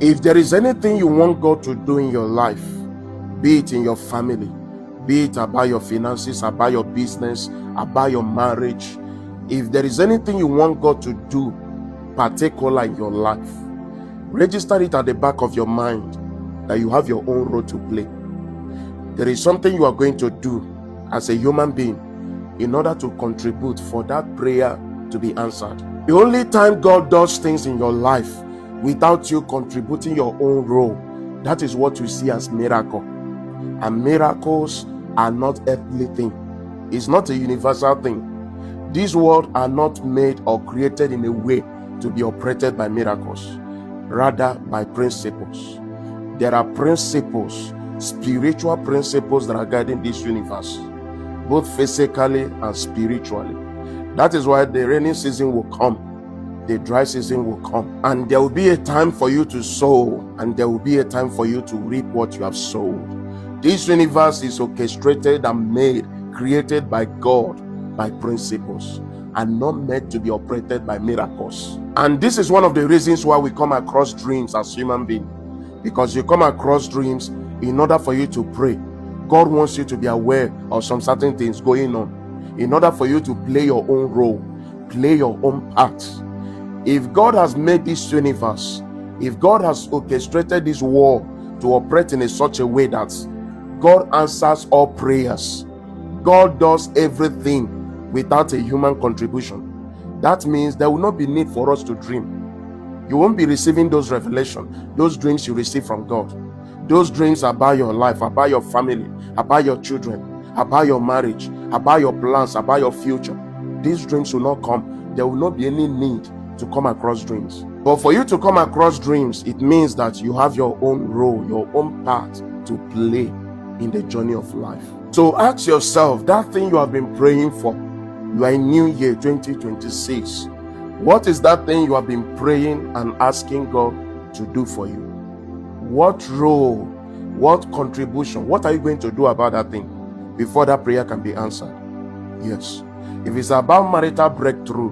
If there is anything you want God to do in your life, be it in your family, be it about your finances, about your business, about your marriage, if there is anything you want God to do particular in your life, register it at the back of your mind that you have your own role to play. There is something you are going to do as a human being in order to contribute for that prayer to be answered. The only time God does things in your life without you contributing your own role, that is what you see as miracle. And miracles are not earthly thing. It's not a universal thing. These worlds are not made or created in a way to be operated by miracles, rather by principles. There are principles, spiritual principles that are guiding this universe, both physically and spiritually. That is why the rainy season will come, the dry season will come, and there will be a time for you to sow, and there will be a time for you to reap what you have sowed. This universe is orchestrated and made, created by God, by principles, and not meant to be operated by miracles. And this is one of the reasons why we come across dreams as human beings, because you come across dreams in order for you to pray. God wants you to be aware of some certain things going on in order for you to play your own role, play your own part. If God has made this universe, if God has orchestrated this world to operate in such a way that God answers all prayers, God does everything without a human contribution, that means there will not be need for us to dream. You won't be receiving those revelations, those dreams you receive from God. Those dreams about your life, about your family, about your children, about your marriage, about your plans, about your future. These dreams will not come. There will not be any need to come across dreams. But for you to come across dreams, it means that you have your own role, your own part to play in the journey of life. So ask yourself, that thing you have been praying for, you are in New Year 2026. What is that thing you have been praying and asking God to do for you? What role, what contribution, what are you going to do about that thing before that prayer can be answered? Yes. If it's about marital breakthrough,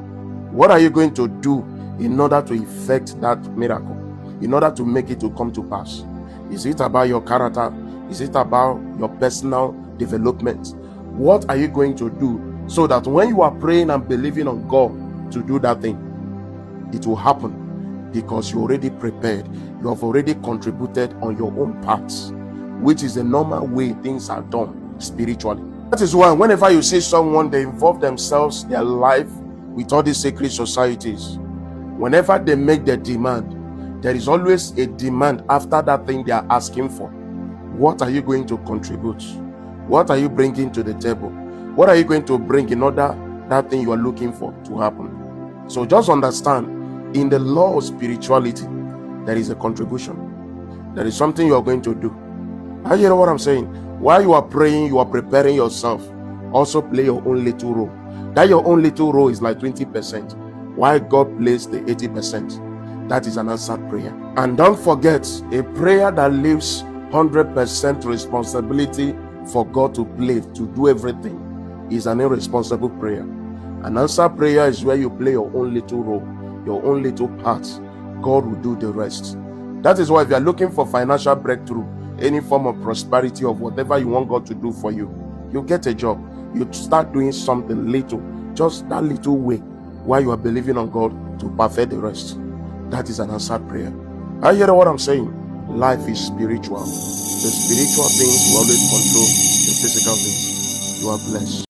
what are you going to do in order to effect that miracle, in order to make it to come to pass? Is it about your character? Is it about your personal development? What are you going to do so that when you are praying and believing on God to do that thing, it will happen? Because you already prepared, you have already contributed on your own parts, which is the normal way things are done spiritually. That is why whenever you see someone, they involve themselves, their life with all these secret societies, whenever they make their demand, there is always a demand after that thing they are asking for. What are you going to contribute? What are you bringing to the table? What are you going to bring in order that thing you are looking for to happen? So just understand, in the law of spirituality, there is a contribution. There is something you are going to do. I hear what I'm saying. While you are praying, you are preparing yourself. Also play your own little role. That your own little role is like 20%, while God plays the 80%. That is an answered prayer. And don't forget, a prayer that leaves 100% responsibility for God to play, to do everything, is an irresponsible prayer. An answered prayer is where you play your own little role, your own little part. God will do the rest. That is why if you are looking for financial breakthrough, any form of prosperity of whatever you want God to do for you, you get a job, you start doing something little, just that little way, while you are believing on God to perfect the rest. That is an answered prayer. I hear what I'm saying. Life is spiritual. The spiritual things will always control the physical things. You are blessed.